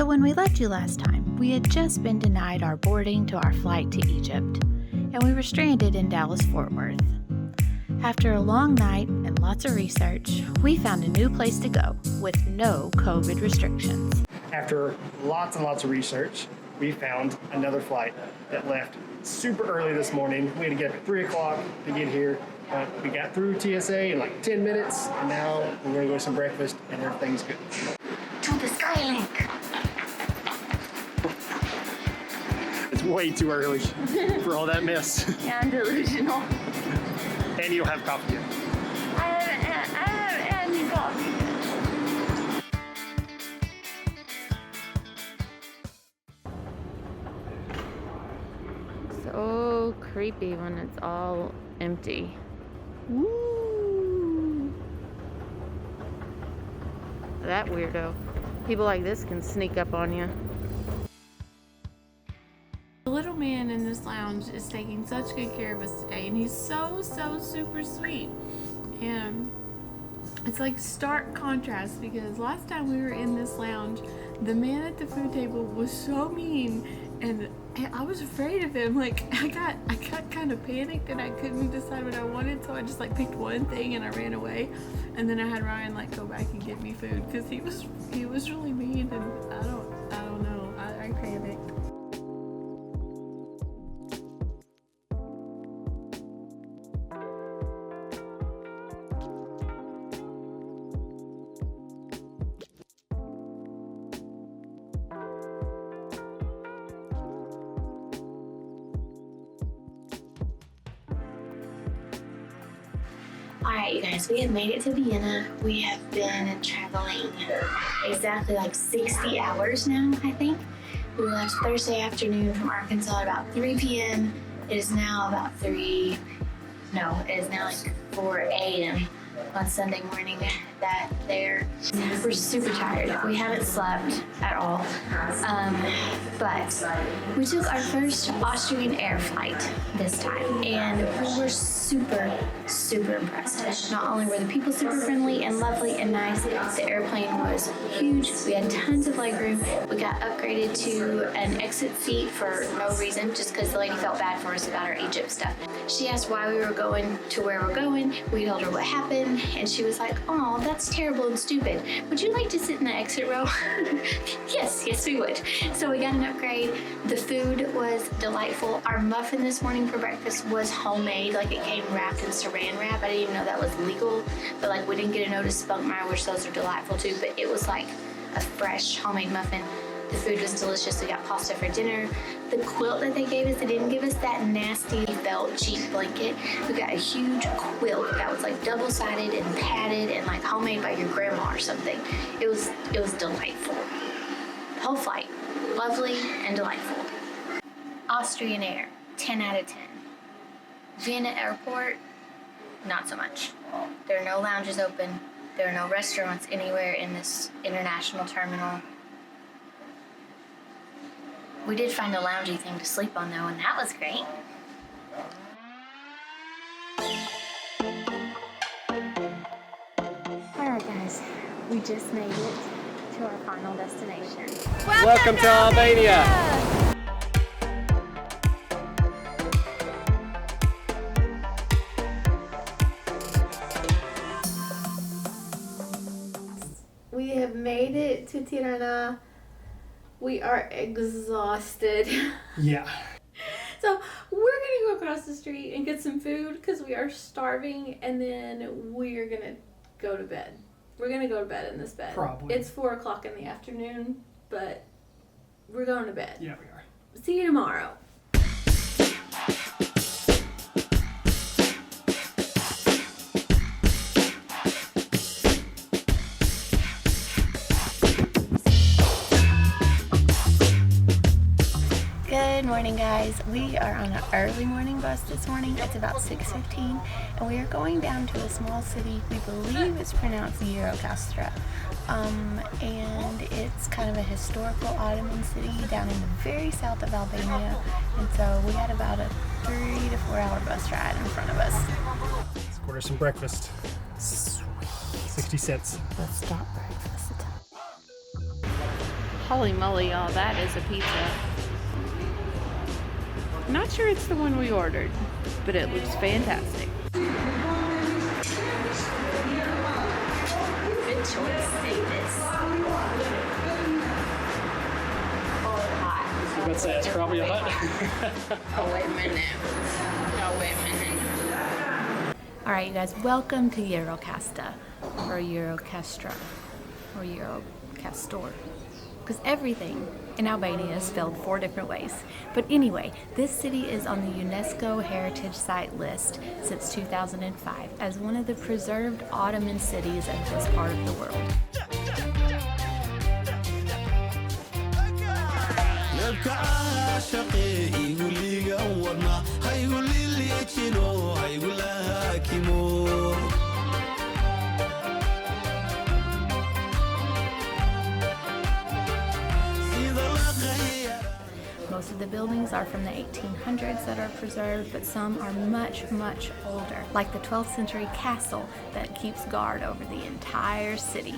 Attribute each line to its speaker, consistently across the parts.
Speaker 1: So when we left you last time, we had just been denied our boarding to our flight to Egypt, and we were stranded in Dallas-Fort Worth. After a long night and lots of research, we found a new place to go with no COVID restrictions.
Speaker 2: After lots and lots of research, we found another flight that left super early this morning. We had to get up at 3 o'clock to get here. We got through TSA in like 10 minutes, and now we're going to go to some breakfast, and everything's good.
Speaker 3: To the Skylink.
Speaker 2: It's way too early for all that mess.
Speaker 3: Yeah, I'm delusional.
Speaker 2: And you don't have coffee yet.
Speaker 3: I haven't had any coffee.
Speaker 1: So creepy when it's all empty. Woo! That weirdo. People like this can sneak up on you.
Speaker 4: The little man in this lounge is taking such good care of us today, and he's so super sweet. And it's like stark contrast, because last time we were in this lounge, the man at the food table was so mean, and I was afraid of him. Like I got kind of panicked, and I couldn't decide what I wanted, so I just like picked one thing and I ran away. And then I had Ryan like go back and get me food, because he was really mean, and I don't know. I panicked.
Speaker 3: Alright, you guys, we have made it to Vienna. We have been traveling exactly like 60 hours now, I think. We left Thursday afternoon from Arkansas at about 3 p.m. It is now about it is now like 4 a.m. on Sunday morning we're super tired. We haven't slept at all. But we took our first Austrian air flight this time, and we were super impressed. Not only were the people super friendly and lovely and nice, the airplane was huge. We had tons of legroom. We got upgraded to an exit seat for no reason, just because the lady felt bad for us about our Egypt stuff. She asked why we were going to where we're going. We told her what happened, and she was like, "Oh, that's terrible and stupid. Would you like to sit in the exit row?" Yes, we would. So we got an upgrade. The food was delightful. Our muffin this morning for breakfast was homemade. Like, it came wrapped in saran wrap. I didn't even know that was legal, but like we didn't get a notice spunkmeyer, which those are delightful too, but it was like a fresh homemade muffin. The food was delicious. We got pasta for dinner. The quilt that they gave us, they didn't give us that nasty felt cheap blanket. We got a huge quilt that was like double-sided and padded and like homemade by your grandma or something. It was delightful. The whole flight, lovely and delightful. Austrian Air, 10 out of 10. Vienna Airport, not so much. There are no lounges open. There are no restaurants anywhere in this international terminal. We did find a loungy thing to sleep on though, and that was great. Alright guys, we just made it to our final destination.
Speaker 2: Welcome to Albania!
Speaker 4: We have made it to Tirana. We are exhausted.
Speaker 2: Yeah.
Speaker 4: So we're gonna go across the street and get some food because we are starving, and then we're gonna go to bed. We're gonna go to bed in this bed.
Speaker 2: Probably.
Speaker 4: It's 4 o'clock in the afternoon, but we're going to bed.
Speaker 2: Yeah, we are.
Speaker 4: See you tomorrow.
Speaker 1: Good morning, guys. We are on an early morning bus this morning. It's about 6:15, and we are going down to a small city. We believe it's pronounced Gjirokastër, and it's kind of a historical Ottoman city down in the very south of Albania. And so we had about a 3 to 4 hour bus ride in front of us.
Speaker 2: Let's order some breakfast. 60 cents.
Speaker 1: Let's stop breakfast.
Speaker 4: Holy moly, y'all, that is a pizza. Not sure it's the one we ordered, but it looks fantastic.
Speaker 3: Good choice. Davis. Oh, hot.
Speaker 2: I would say it's probably hot.
Speaker 3: Oh, wait a minute. Oh, wait a minute.
Speaker 1: All right, you guys, welcome to Gjirokastër, or Gjirokastra, or Gjirokastër, because everything in Albania is spelled 4 different ways. But anyway, this city is on the UNESCO Heritage Site list since 2005 as one of the preserved Ottoman cities of this part of the world. Most of the buildings are from the 1800s that are preserved, but some are much, much older, like the 12th century castle that keeps guard over the entire city.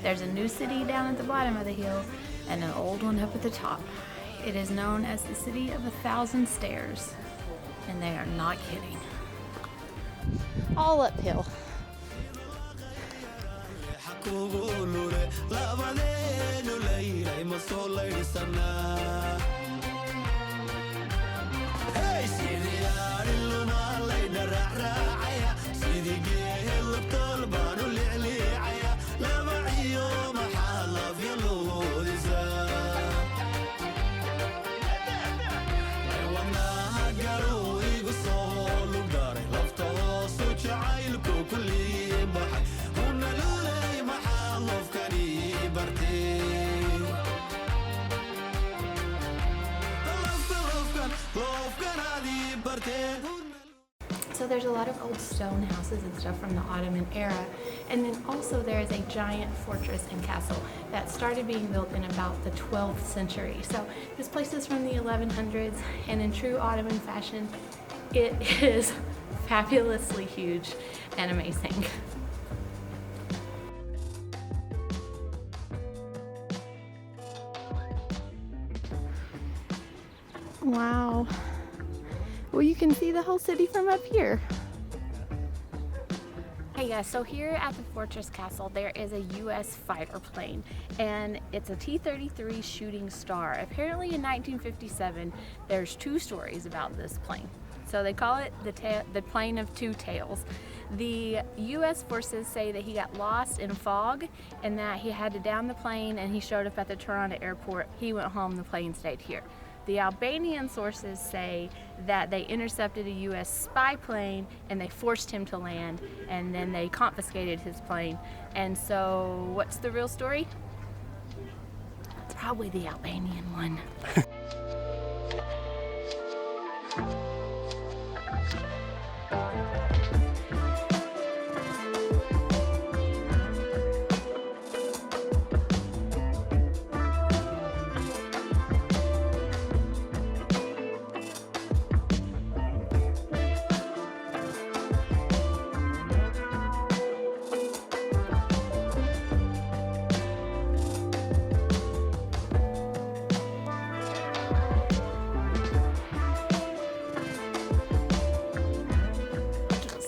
Speaker 1: There's a new city down at the bottom of the hill and an old one up at the top. It is known as the City of 1,000 Stairs, and they are not kidding. All uphill. So there's a lot of old stone houses and stuff from the Ottoman era, and then also there is a giant fortress and castle that started being built in about the 12th century. So this place is from the 1100s, and in true Ottoman fashion, it is fabulously huge and amazing. Wow. Well, you can see the whole city from up here. Hey guys, so here at the Fortress Castle there is a US fighter plane, and it's a T-33 Shooting Star. Apparently in 1957 there's 2 stories about this plane. So they call it the plane of 2 tails. The US forces say that he got lost in fog and that he had to down the plane, and he showed up at the Toronto airport. He went home, the plane stayed here. The Albanian sources say that they intercepted a US spy plane and they forced him to land, and then they confiscated his plane. And so what's the real story? It's probably the Albanian one.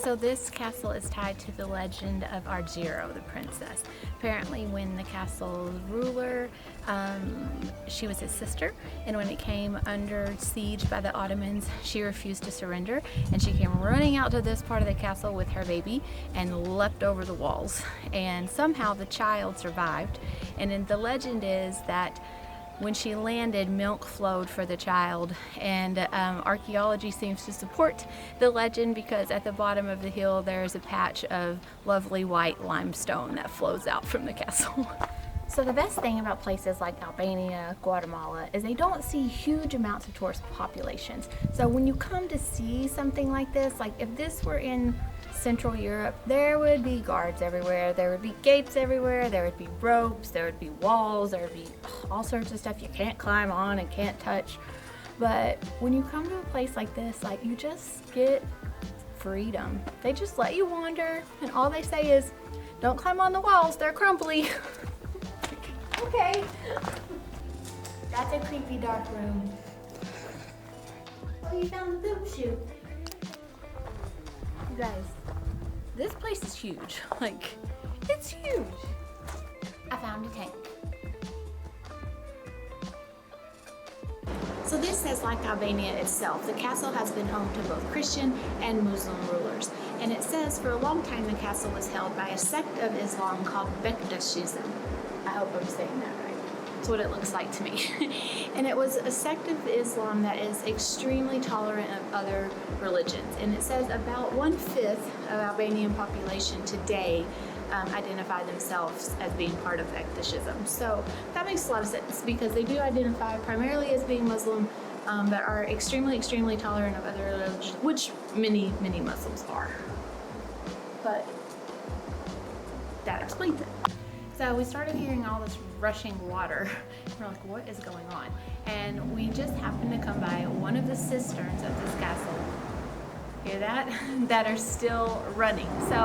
Speaker 1: So this castle is tied to the legend of Argiro, the princess. Apparently when the castle's ruler, she was his sister, and when it came under siege by the Ottomans, she refused to surrender, and she came running out to this part of the castle with her baby and leapt over the walls. And somehow the child survived, and then the legend is that when she landed, milk flowed for the child, and archaeology seems to support the legend because at the bottom of the hill there's a patch of lovely white limestone that flows out from the castle. So the best thing about places like Albania, Guatemala, is they don't see huge amounts of tourist populations. So when you come to see something like this, like if this were in Central Europe, there would be guards everywhere, there would be gates everywhere, there would be ropes, there would be walls, there would be all sorts of stuff you can't climb on and can't touch. But when you come to a place like this, like, you just get freedom. They just let you wander, and all they say is, don't climb on the walls, they're crumbly. Okay.
Speaker 3: That's a creepy dark room. Oh, you found the poop chute.
Speaker 4: You guys, this place is huge. Like, it's huge.
Speaker 3: I found a tank. So this says, like Albania itself, the castle has been home to both Christian and Muslim rulers. And it says for a long time the castle was held by a sect of Islam called Bektashism. I hope I'm saying that right. That's what it looks like to me. And it was a sect of Islam that is extremely tolerant of other religions. And it says about 1/5 of Albanian population today identify themselves as being part of Bektashism. So that makes a lot of sense because they do identify primarily as being Muslim, but are extremely, extremely tolerant of other religions, which many, many Muslims are. But that explains it. So we started hearing all this rushing water. We're like, what is going on? And we just happened to come by one of the cisterns of this castle. Hear that? That are still running. So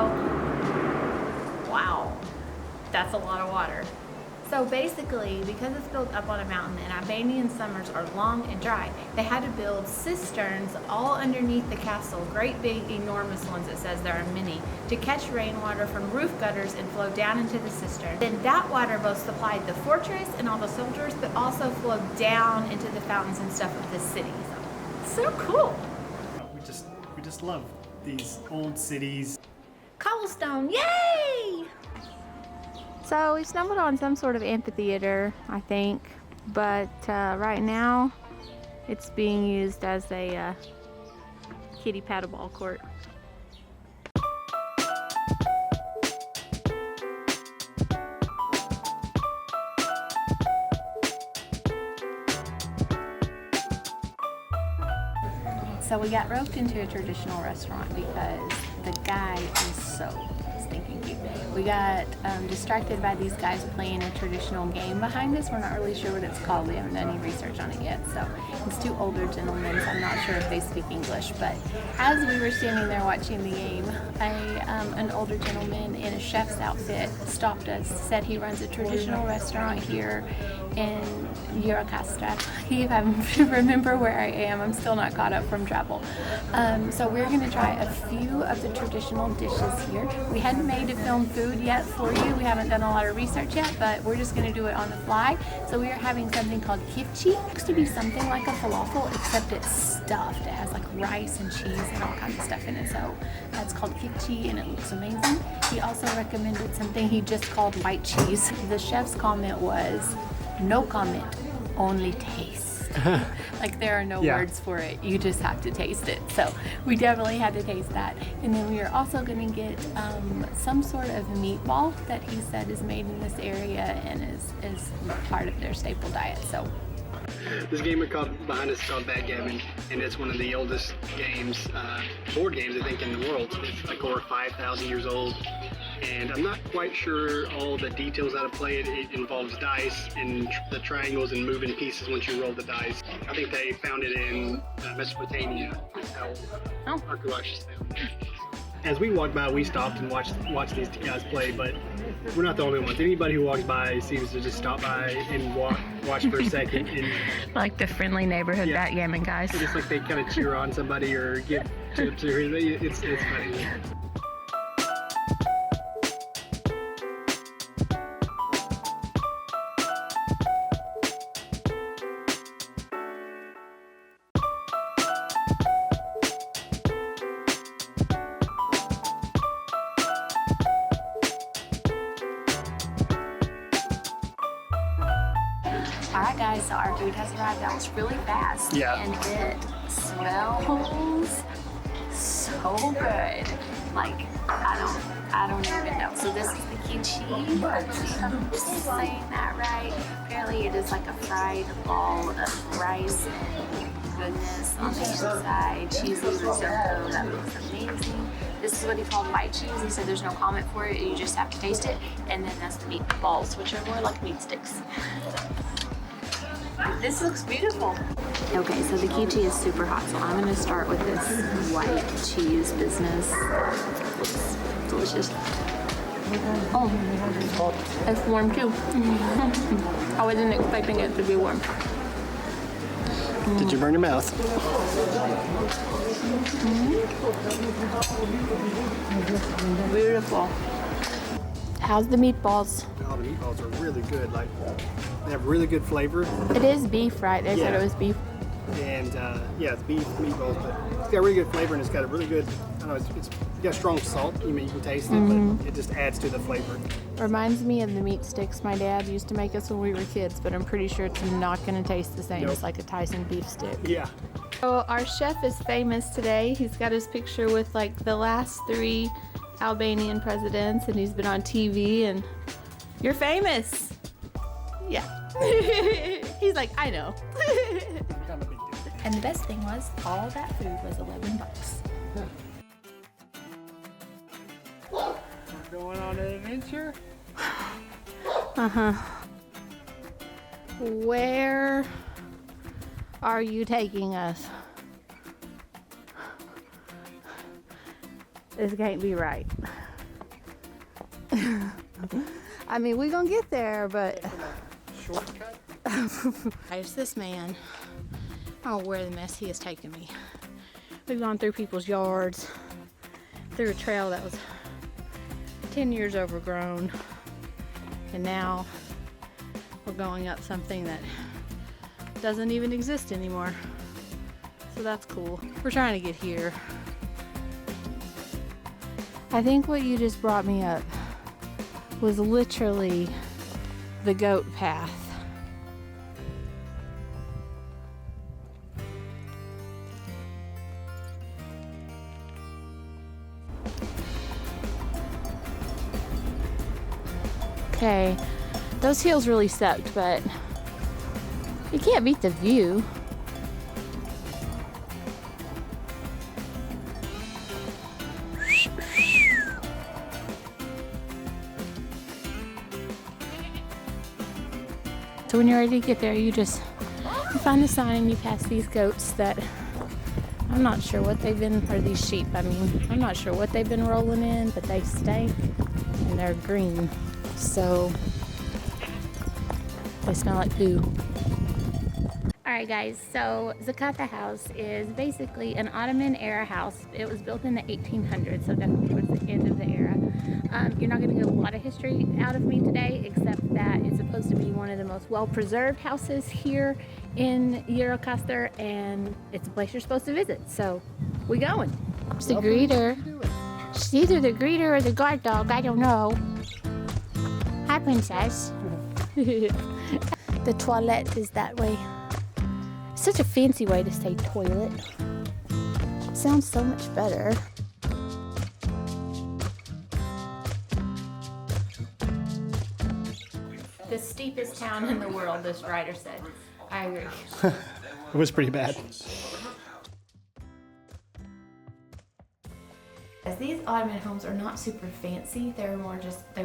Speaker 3: wow, that's a lot of water. So basically, because it's built up on a mountain and Albanian summers are long and dry, they had to build cisterns all underneath the castle, great big enormous ones, it says there are many, to catch rainwater from roof gutters and flow down into the cistern. Then that water both supplied the fortress and all the soldiers, but also flowed down into the fountains and stuff of the city. So cool.
Speaker 2: We just love these old cities.
Speaker 3: Cobblestone, yay!
Speaker 4: So we stumbled on some sort of amphitheater, I think, but right now it's being used as a kiddie paddleball court. So we got roped into a traditional restaurant because the guy is so stinking cute. We got distracted by these guys playing a traditional game behind us. We're not really sure what it's called. We haven't done any research on it yet. So it's two older gentlemen, so I'm not sure if they speak English. But as we were standing there watching the game, an older gentleman in a chef's outfit stopped us, said he runs a traditional restaurant here in Gjirokastër. If I remember where I am, I'm still not caught up from travel. So we're going to try a few of the traditional dishes here. We hadn't made a film food yet for you. We haven't done a lot of research yet, but we're just going to do it on the fly. So we are having something called kifchi. It looks to be something like a falafel, except it's stuffed. It has like rice and cheese and all kinds of stuff in it. So that's called kifchi, and it looks amazing. He also recommended something he just called white cheese. The chef's comment was, no comment, only taste. Like there are no words for it, you just have to taste it. So we definitely had to taste that. And then we are also going to get some sort of meatball that he said is made in this area and is part of their staple diet. So
Speaker 2: This game behind us is called Backgammon, and it's one of the oldest games, board games, I think, in the world. It's like over 5,000 years old, and I'm not quite sure all the details how to play it. It involves dice and the triangles and moving pieces once you roll the dice. I think they found it in Mesopotamia. That's how archaeologists found it. As we walked by, we stopped and watched these guys play, but we're not the only ones. Anybody who walks by seems to just stop by and watch for a second. And,
Speaker 4: like the friendly neighborhood backgammon guys.
Speaker 2: It's like they kind of cheer on somebody or give tips. It's funny.
Speaker 3: Alright guys, so our food has arrived. That was really fast.
Speaker 2: Yeah.
Speaker 3: And it smells so good. Like, I don't even know. So this is the quiche. Let's see if I'm saying that right. Apparently it is like a fried ball of rice and goodness on the inside. Cheesy risotto. That looks amazing. This is what he called white cheese. He said there's no comment for it. You just have to taste it. And then that's the meatballs, which are more like meat sticks. This looks beautiful. Okay, so the quiche is super hot, so I'm gonna start with this white cheese business. Looks delicious. Oh, it's warm too. I wasn't expecting it to be warm.
Speaker 2: Did you burn your mouth?
Speaker 4: Beautiful. How's the meatballs?
Speaker 2: Oh, the meatballs are really good. Like, they have really good flavor.
Speaker 4: It is beef, right? They said
Speaker 2: Yeah.
Speaker 4: it was beef.
Speaker 2: And yeah, it's beef meatballs, but it's got really good flavor and it's got a really good, I don't know, it's got strong salt. You can taste it, but it just adds to the flavor.
Speaker 4: Reminds me of the meat sticks my dad used to make us when we were kids, but I'm pretty sure it's not going to taste the same.
Speaker 2: Nope.
Speaker 4: It's like a Tyson beef stick.
Speaker 2: Yeah.
Speaker 4: So our chef is famous today. He's got his picture with like the last 3 Albanian presidents, and he's been on TV, and you're famous. Yeah. He's like, I know. And the best thing was, all that food was $11.
Speaker 2: We're going on an adventure.
Speaker 4: Uh-huh. Where are you taking us? This can't be right. I mean, we're gonna get there, but
Speaker 2: Shortcut?
Speaker 4: there's this man. I don't know where the mess he has taken me. We've gone through people's yards, through a trail that was 10 years overgrown, and now we're going up something that doesn't even exist anymore. So that's cool. We're trying to get here. I think what you just brought me up was literally the goat path. Okay, those hills really sucked, but you can't beat the view. So when you're ready to get there, you find the sign and you pass these goats that I'm not sure what they've been, or these sheep, I mean, I'm not sure what they've been rolling in, but they stink and they're green. So they smell like poo. Alright guys, so Zakata house is basically an Ottoman era house. It was built in the 1800s, so definitely towards the end of the era. You're not going to get a lot of history out of me today, except that it's supposed to be one of the most well-preserved houses here in Gjirokastër, and it's a place you're supposed to visit. So, we going. It's the greeter. She's either the greeter or the guard dog, I don't know. Hi, princess. The toilet is that way. Such a fancy way to say toilet. Sounds so much better. The steepest town in the world, this writer said. I agree.
Speaker 2: It was pretty bad.
Speaker 4: As these Ottoman homes are not super fancy, they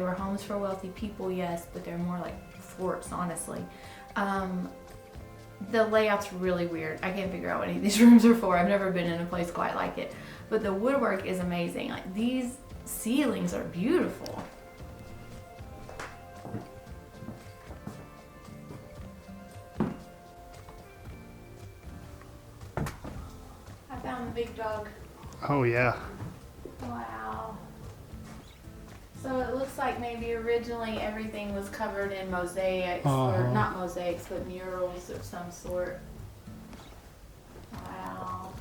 Speaker 4: were homes for wealthy people, yes, but they're more like forts, honestly. The layout's really weird. I can't figure out what any of these rooms are for. I've never been in a place quite like it. But the woodwork is amazing. Like, these ceilings are beautiful. I found the big dog.
Speaker 2: Oh yeah.
Speaker 4: Wow. So it looks like maybe originally everything was covered in mosaics, or not mosaics, but murals of some sort. Wow.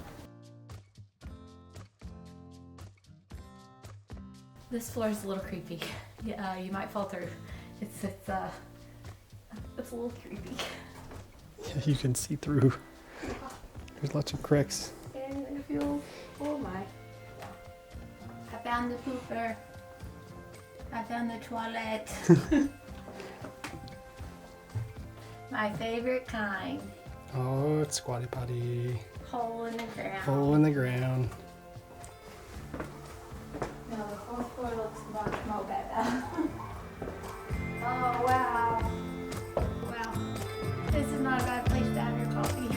Speaker 4: This floor is a little creepy. Yeah, you might fall through. It's a little creepy.
Speaker 2: Yeah, you can see through. There's lots of cracks.
Speaker 4: And it feels, oh my. I found the pooper. I found the toilet. My favorite kind.
Speaker 2: Oh, it's squatty potty.
Speaker 4: Hole in the ground.
Speaker 2: Hole in the ground.
Speaker 4: No, the fourth floor looks much more better. Oh, wow. Wow. This is not a bad place to have your coffee.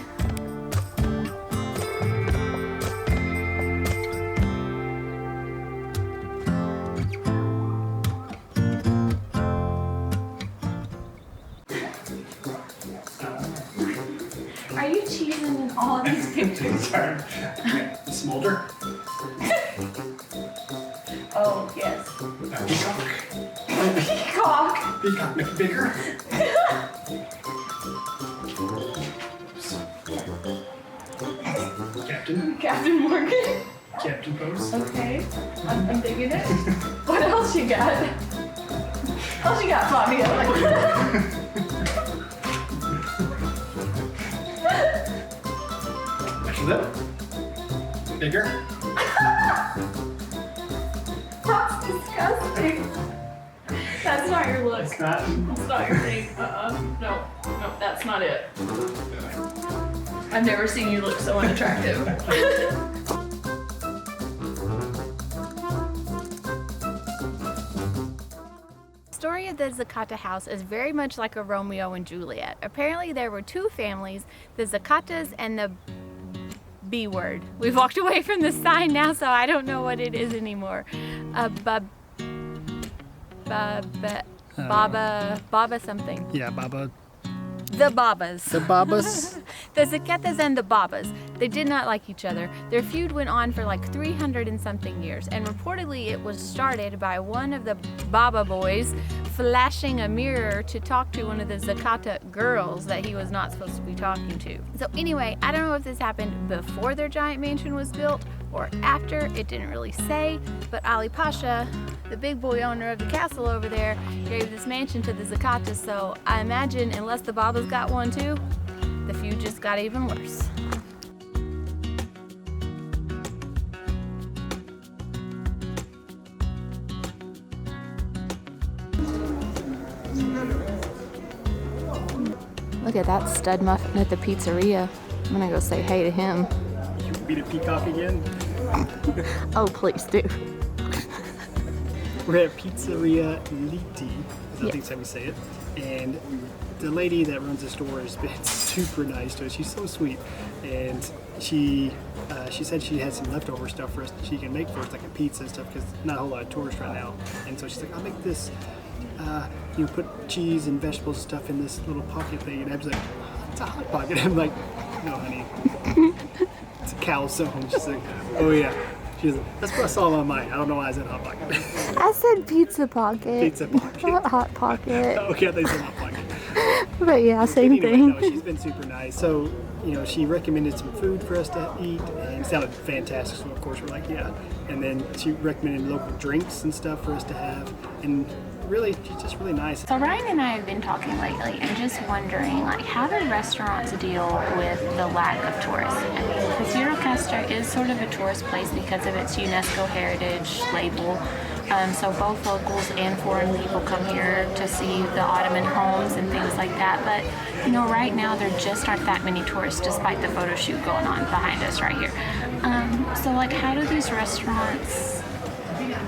Speaker 4: Are you cheesing in all of these pictures?
Speaker 2: Sorry. Smolder.
Speaker 4: Oh, yes.
Speaker 2: Peacock.
Speaker 4: Peacock.
Speaker 2: Peacock McBigger.
Speaker 4: Captain Morgan.
Speaker 2: Captain Post.
Speaker 4: Okay. I'm digging it. What else you got? What else you got, Fabio?
Speaker 2: Extra lip. Bigger.
Speaker 4: That's disgusting. That's not your look.
Speaker 2: It's not.
Speaker 4: That's not your thing. No, that's not it. I've never seen you look so unattractive.
Speaker 1: The story of the Zakata house is very much like a Romeo and Juliet. Apparently there were two families, the Zakatas and the B word. We've walked away from the sign now, so I don't know what it is anymore. Baba something.
Speaker 2: Yeah, Baba.
Speaker 1: The Babas.
Speaker 2: The Babas.
Speaker 1: The Zakatas and the Babas. They did not like each other. Their feud went on for like 300 and something years, and reportedly it was started by one of the Baba boys flashing a mirror to talk to one of the Zakata girls that he was not supposed to be talking to. So anyway, I don't know if this happened before their giant mansion was built or after. It didn't really say, but Ali Pasha, the big boy owner of the castle over there, gave this mansion to the Zakatas, so I imagine unless the Babas got one too, the feud just got even worse. Look at that stud muffin at the pizzeria. I'm gonna go say hey to him.
Speaker 2: You beat a peacock again?
Speaker 1: Oh, please do.
Speaker 2: We're at Pizzeria Liti, I think that's how we say it. And the lady that runs the store has been super nice to us. She's so sweet. And she said she had some leftover stuff for us that she can make for us, like a pizza and stuff, because not a whole lot of tourists right now. And so she's like, I'll make this, you put cheese and vegetables and stuff in this little pocket thing. And I was like, it's a hot pocket. I'm like, no, honey. It's a calzone. She's like, oh yeah. She's like, that's what I saw on mine. I don't know why I said hot pocket.
Speaker 1: I said pizza pocket.
Speaker 2: Pizza pocket.
Speaker 1: Not hot pocket.
Speaker 2: Okay, I thought you said hot pocket.
Speaker 1: But yeah, same
Speaker 2: Anyway,
Speaker 1: thing.
Speaker 2: no, she's been super nice. So, she recommended some food for us to eat, and it sounded fantastic. So, of course, we're like, yeah. And then she recommended local drinks and stuff for us to have. And really, she's just really nice.
Speaker 3: So Ryan and I have been talking lately and just wondering, how do restaurants deal with the lack of tourists? Because Gjirokastër is sort of a tourist place because of its UNESCO heritage label. So both locals and foreign people come here to see the Ottoman homes and things like that. But, right now there just aren't that many tourists despite the photo shoot going on behind us right here. So how do these restaurants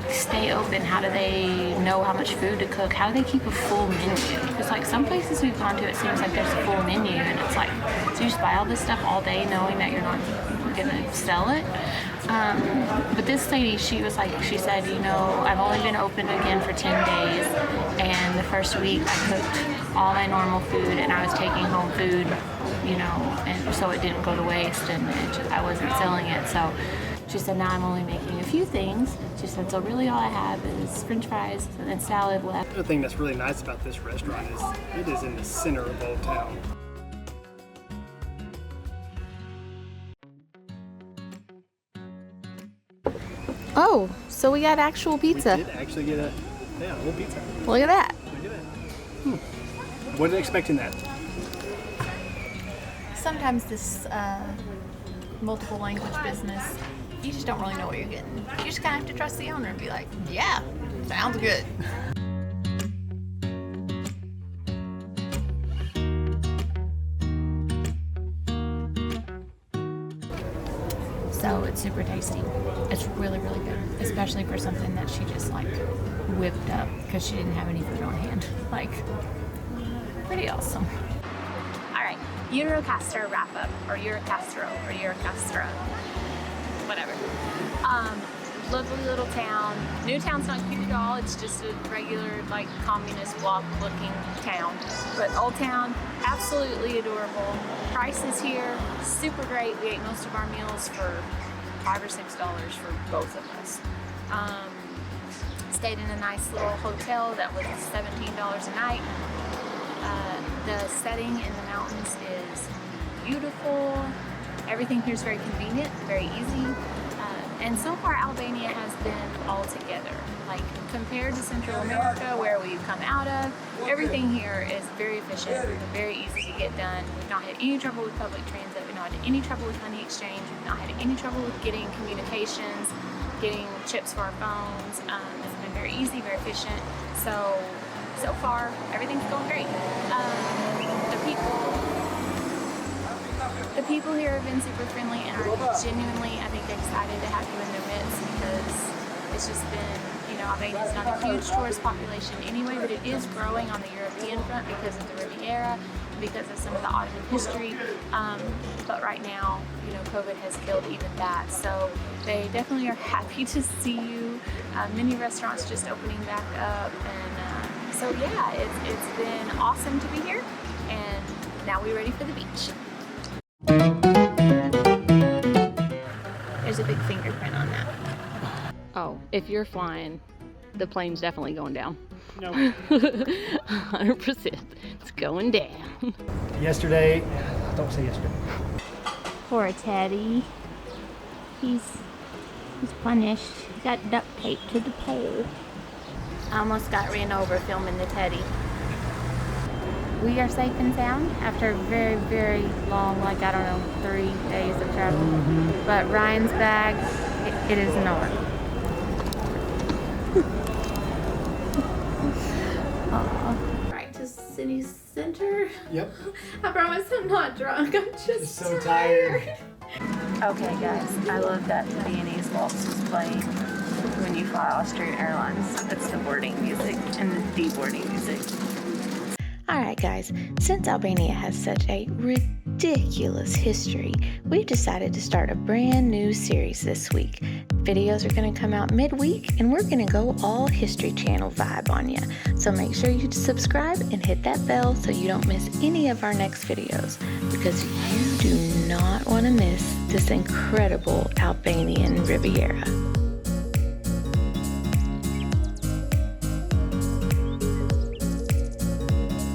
Speaker 3: stay open? How do they know how much food to cook? How do they keep a full menu? Because some places we've gone to, it seems like there's a full menu, and it's like, so you just buy all this stuff all day knowing that you're not gonna sell it. But this lady, she said, I've only been open again for 10 days, and the first week I cooked all my normal food, and I was taking home food, and so it didn't go to waste, and I wasn't selling it. So she said, now I'm only making a few things. She said, so really all I have is French fries and then salad left.
Speaker 2: The other thing that's really nice about this restaurant is it is in the center of Old Town.
Speaker 1: Oh, so we got actual pizza.
Speaker 2: We did actually get a whole pizza.
Speaker 1: Look at that.
Speaker 2: Look at that. Wasn't expecting that.
Speaker 1: Sometimes this multiple language business, you just don't really know what you're getting. You just kind of have to trust the owner and be like, yeah, sounds good. So it's super tasty. It's really, really good, especially for something that she just whipped up because she didn't have any food on hand. Pretty awesome. All right, Gjirokastër wrap up, or Gjirokastër, or Gjirokastra, whatever.
Speaker 5: lovely little town. New town's not cute at all. It's just a regular, like, communist block looking town. But Old Town, absolutely adorable. Prices here, super great. We ate most of our meals for $5 or $6 for both of us. Stayed in a nice little hotel that was $17 a night. The setting in the mountains is beautiful. Everything here is very convenient, very easy. And so far Albania has been all together. Like, compared to Central America where we've come out of, everything here is very efficient, very easy to get done. We've not had any trouble with public transit, we've not had any trouble with money exchange, we've not had any trouble with getting communications, getting chips for our phones. It's been very easy, very efficient. So far, everything's going great. The people here have been super friendly and are genuinely, I think, excited to have you in their midst, because it's just been, you know, Albania's not a huge tourist population anyway, but it is growing on the European front because of the Riviera, because of some of the Ottoman history. But right now, you know, COVID has killed even that. So they definitely are happy to see you. Many restaurants just opening back up, and so yeah, it's been awesome to be here, and now we're ready for the beach. There's a big fingerprint on that.
Speaker 6: Oh, if you're flying, the plane's definitely going down.
Speaker 2: No.
Speaker 6: 100%. It's going down.
Speaker 2: Yesterday, don't say yesterday.
Speaker 1: Poor Teddy. He's punished. He got duct taped to the pole. I almost got ran over filming the Teddy. We are safe and sound after a very, very long, like, I don't know, 3 days of travel. But Ryan's bag, it is not. Right to city center.
Speaker 2: Yep.
Speaker 1: I promise I'm not drunk. I'm just
Speaker 2: so tired.
Speaker 1: Okay, guys, I love that the Viennese waltz is playing when you fly Austrian Airlines. That's the boarding music and the deboarding music. Alright guys, since Albania has such a ridiculous history, we've decided to start a brand new series this week. Videos are going to come out midweek, and we're going to go all History Channel vibe on you. So make sure you subscribe and hit that bell so you don't miss any of our next videos, because you do not want to miss this incredible Albanian Riviera.